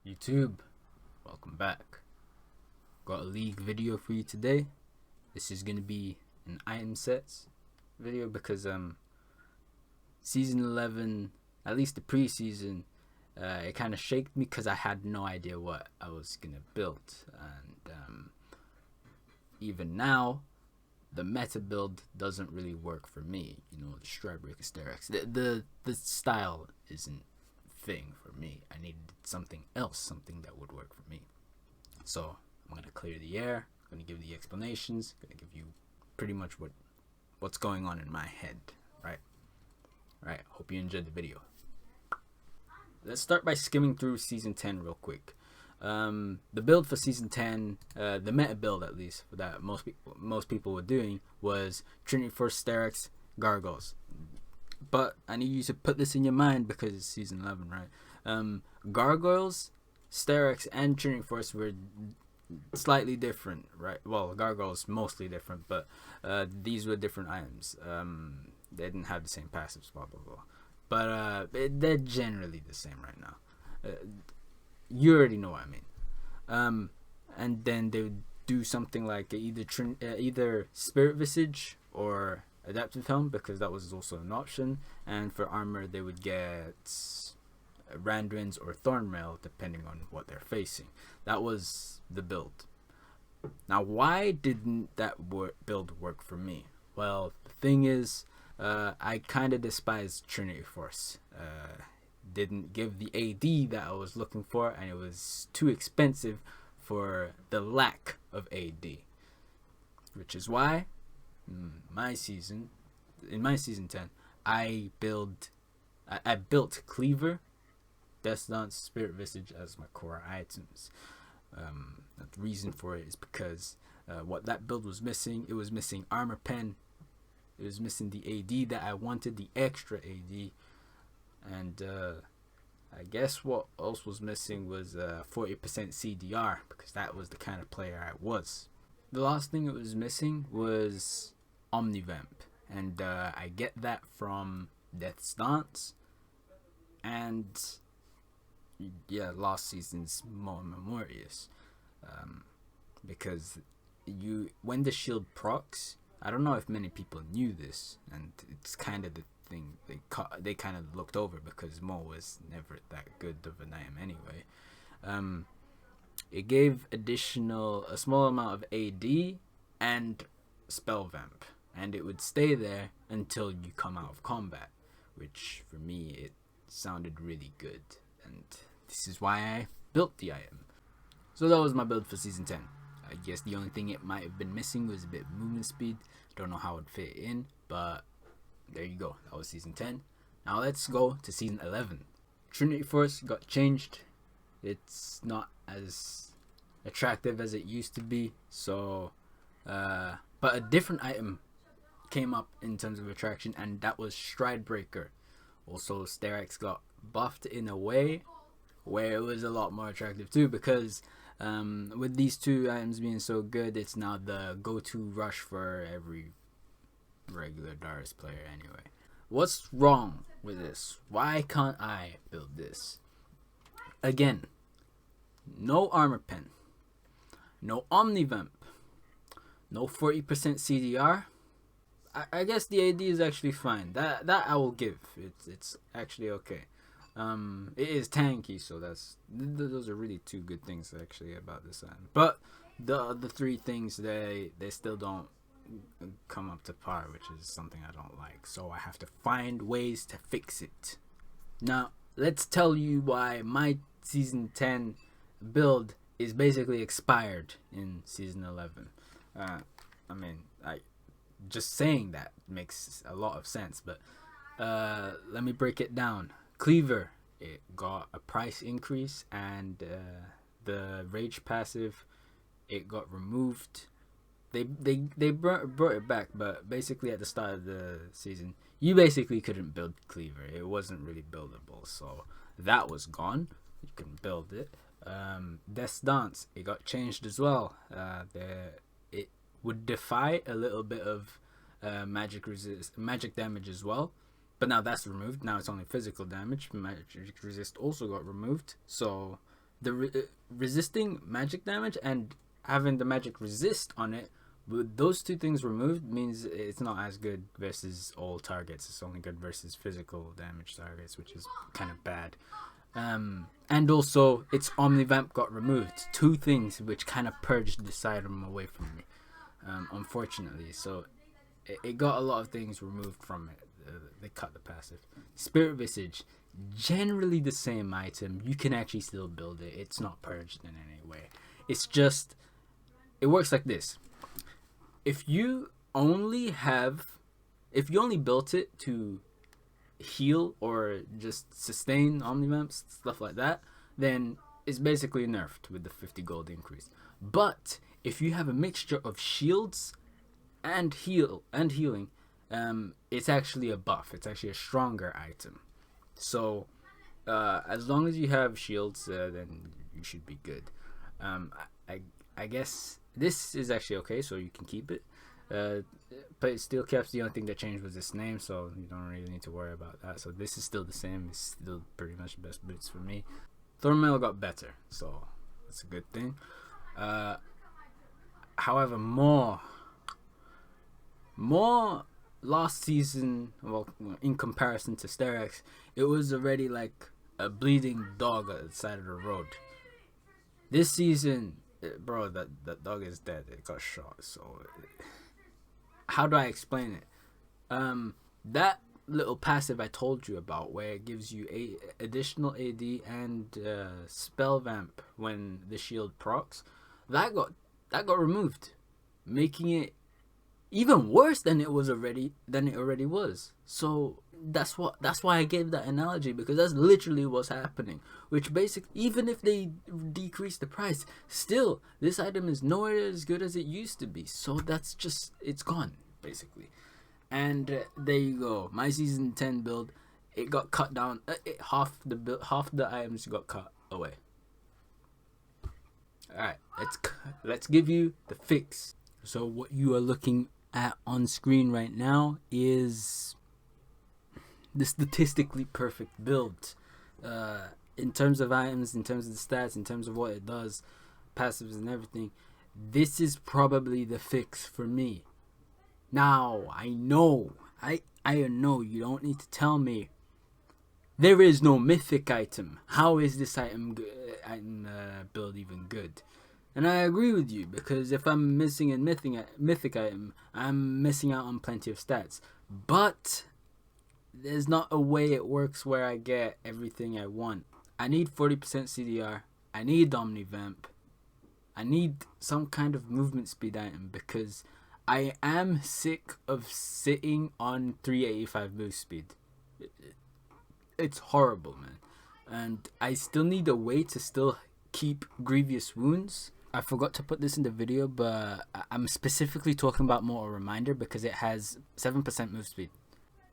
YouTube, welcome back. Got a league video for you today. This is gonna be an item sets video because season 11, at least the preseason, it kind of shaked me because I had no idea what I was gonna build, and even now the meta build doesn't really work for me. You know, the Stridebreaker Sterex, the style isn't thing for me. I needed something else, something that would work for me. So I'm gonna clear the air, I'm gonna give the explanations, I'm gonna give you pretty much what's going on in my head. Right, hope you enjoyed the video. Let's start by skimming through season 10 real quick. The build for season 10, the meta build at least that most people were doing, was Trinity Force Sterex Gargoyles. But I need you to put this in your mind because it's season 11, right? Gargoyles, Sterex, and Trinity Force were slightly different, right? Well, Gargoyles mostly different, but these were different items. They didn't have the same passives, blah blah blah. But they're generally the same right now. You already know what I mean. And then they would do something like either Spirit Visage or Adaptive Helm, because that was also an option. And for armor they would get Randwinds or Thornmail depending on what they're facing. That was the build. Now, why didn't that build work for me? Well, the thing is, I kind of despised Trinity Force. Didn't give the AD that I was looking for, and it was too expensive for the lack of AD, which is why in my season 10 I built Cleaver, Death Dance, Spirit Visage as my core items. The reason for it is because what that build was missing, it was missing Armor Pen, it was missing the AD that I wanted, the extra AD, and I guess what else was missing was 40% CDR, because that was the kind of player I was. The last thing it was missing was Omnivamp, and I get that from Death's Dance and last season's More Memorious, because when the shield procs, I don't know if many people knew this, and it's kind of the thing they kind of looked over because Mo was never that good of an item anyway. It gave a small amount of AD and spell vamp, and it would stay there until you come out of combat, which for me it sounded really good, and this is why I built the item. So that was my build for season 10. I guess the only thing it might have been missing was a bit of movement speed. Don't know how it would fit in, but there you go. That was season 10. Now let's go to season 11. Trinity Force got changed. It's not as attractive as it used to be, so but a different item came up in terms of attraction, and that was Stridebreaker. Also, Sterex got buffed in a way where it was a lot more attractive too, because with these two items being so good, it's now the go-to rush for every regular Darius player anyway. What's wrong with this? Why can't I build this? Again, no Armor Pen, no Omnivamp, no 40% CDR. I guess the AD is actually fine. That I will give. It's actually okay. It is tanky, so those are really two good things actually about this item. But the three things, they still don't come up to par, which is something I don't like. So I have to find ways to fix it. Now let's tell you why my season 10 build is basically expired in season 11. I mean, just saying that makes a lot of sense, but let me break it down. Cleaver, it got a price increase, and the rage passive, it got removed. They brought it back, but basically at the start of the season you basically couldn't build Cleaver. It wasn't really buildable, so that was gone. You couldn't build it. Death's Dance, it got changed as well. It would defy a little bit of magic damage as well, But now that's removed. Now it's only physical damage. Magic resist also got removed. So the resisting magic damage and having the magic resist on it, with those two things removed, means it's not as good versus all targets. It's only good versus physical damage targets, which is kind of bad. And also its Omnivamp got removed. Two things which kind of purged this item away from me, unfortunately. So it got a lot of things removed from it. They cut the passive. Spirit Visage, generally the same item. You can actually still build it. It's not purged in any way. It's just, it works like this. If you only built it to heal or just sustain Omnivamps, stuff like that, then it's basically nerfed with the 50 gold increase. But if you have a mixture of shields and healing, it's actually a buff. It's actually a stronger item. So as long as you have shields, then you should be good. I guess this is actually okay, so you can keep it. But it still kept. The only thing that changed was its name, so you don't really need to worry about that. So this is still the same. It's still pretty much the best boots for me. Thornmail got better, so that's a good thing. However, more last season, well, in comparison to Sterex, it was already like a bleeding dog at the side of the road. This season, bro, that dog is dead. It got shot. So how do I explain it? That little passive I told you about, where it gives you additional AD and spell vamp when the shield procs, that got removed, making it even worse than it already was. So that's why I gave that analogy, because that's literally what's happening. Which basically, even if they decrease the price, still this item is nowhere as good as it used to be. So that's just, it's gone basically. And there you go. My season 10 build, it got cut down. Half the items got cut away. All right, let's give you the fix. So what you are looking at on screen right now is the statistically perfect build, in terms of items, in terms of the stats, in terms of what it does, passives and everything. This is probably the fix for me. Now I know you don't need to tell me there is no mythic item. How is this item build even good? And I agree with you, because if I'm missing a mythic item, I'm missing out on plenty of stats. But there's not a way it works where I get everything I want. I need 40% CDR. I need Omnivamp. I need some kind of movement speed item, because I am sick of sitting on 385 move speed. It's horrible, man. And I still need a way to still keep Grievous Wounds. I forgot to put this in the video, but I'm specifically talking about Mortal Reminder because it has 7% move speed.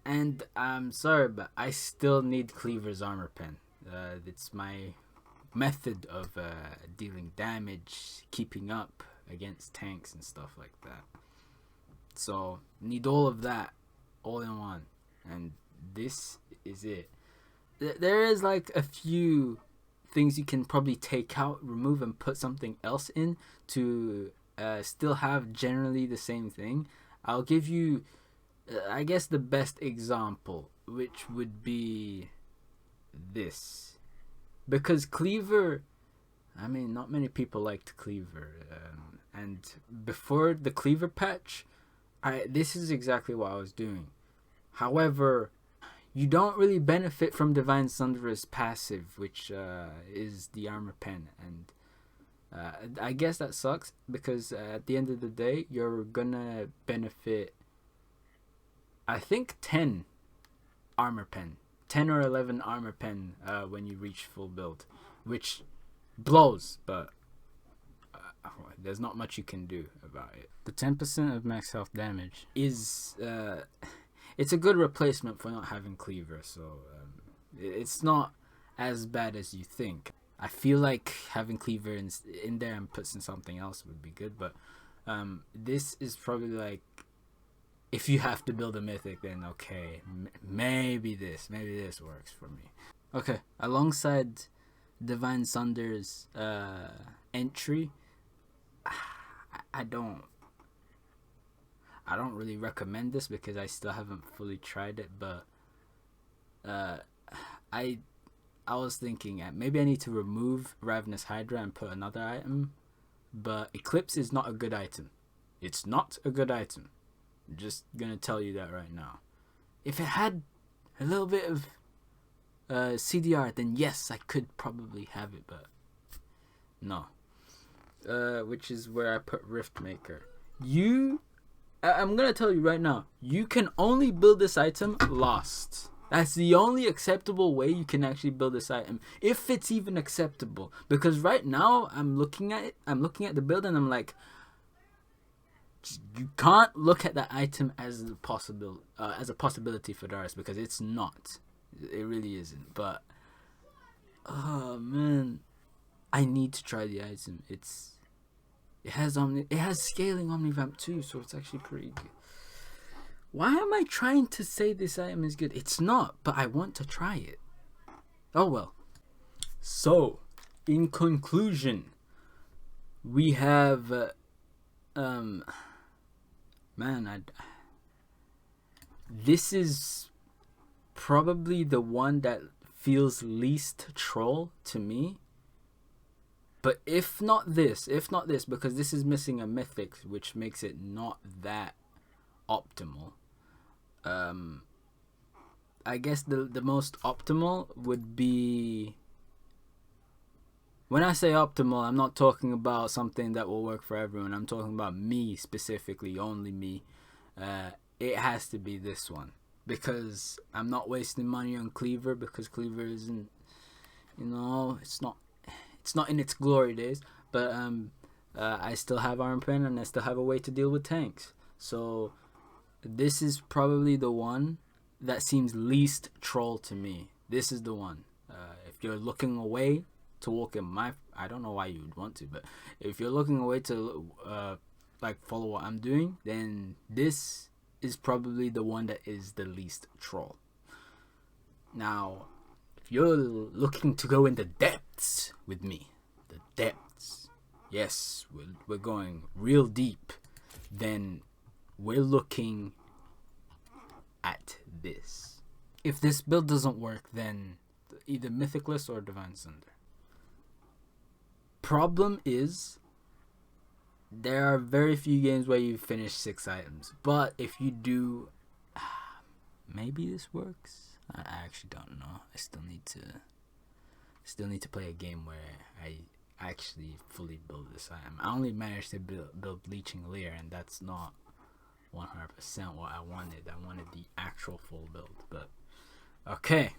And I'm sorry, but I still need Cleaver's Armor Pen. It's my method of dealing damage, keeping up against tanks and stuff like that. So need all of that all in one, and this is it. There is like a few things you can probably take out, remove, and put something else in to still have generally the same thing. I'll give you I guess the best example, which would be this, because Cleaver, I mean, not many people liked Cleaver, and before the Cleaver patch, this is exactly what I was doing. However, you don't really benefit from Divine Thunderous passive, which is the Armor Pen, and I guess that sucks, because at the end of the day, you're gonna benefit, I think, 10 Armor Pen, 10 or 11 Armor Pen when you reach full build, which blows, but there's not much you can do about it. The 10% of max health damage is it's a good replacement for not having Cleaver, so it's not as bad as you think. I feel like having Cleaver in there and putting something else would be good, but this is probably like, if you have to build a mythic, then okay, maybe this works for me. Okay, alongside Divine Sunder's entry, I don't really recommend this because I still haven't fully tried it, but I was thinking maybe I need to remove Ravenous Hydra and put another item, but Eclipse is not a good item. It's not a good item. I'm just gonna tell you that right now. If it had a little bit of CDR, then yes, I could probably have it, but no. Which is where I put Riftmaker. I'm gonna tell you right now, you can only build this item lost. That's the only acceptable way you can actually build this item, if it's even acceptable. Because right now I'm looking at the build and I'm like, you can't look at that item as a possibility for Darius, because it's not. It really isn't. But oh man, I need to try the item. It has scaling Omnivamp too, so it's actually pretty good. Why am I trying to say this item is good? It's not, but I want to try it. Oh well. So, in conclusion, we have this is probably the one that feels least troll to me. But if not this, because this is missing a mythic, which makes it not that optimal. I guess the most optimal would be, when I say optimal, I'm not talking about something that will work for everyone. I'm talking about me specifically, only me. It has to be this one, because I'm not wasting money on Cleaver, because Cleaver isn't, it's not in its glory days. But I still have Arm Pen, and I still have a way to deal with tanks. So this is probably the one that seems least troll to me. This is the one. If you're looking away to walk in my, I don't know why you would want to, but if you're looking away to follow what I'm doing, then this is probably the one that is the least troll. Now, if you're looking to go in the depths with me, the depths, yes, we're going real deep, then we're looking at this. If this build doesn't work, then either Mythicless or Divine Sunder. Problem is, there are very few games where you finish 6 items. But if you do, maybe this works. I actually don't know. I still need to play a game where I actually fully build this item. I only managed to build Bleaching Leer, and that's not 100% what I wanted. I wanted the actual full build. But okay.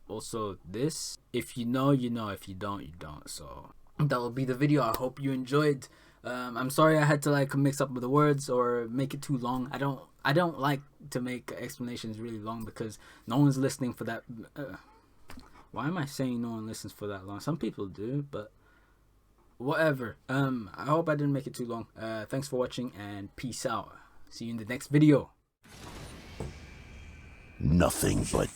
Also this, if you know, you know. If you don't, you don't. So that will be the video. I hope you enjoyed. I'm sorry I had to mix up with the words or make it too long. I don't like to make explanations really long, because no one's listening for that. Why am I saying no one listens for that long? Some people do, but whatever. I hope I didn't make it too long. Thanks for watching, and peace out. See you in the next video. Nothing but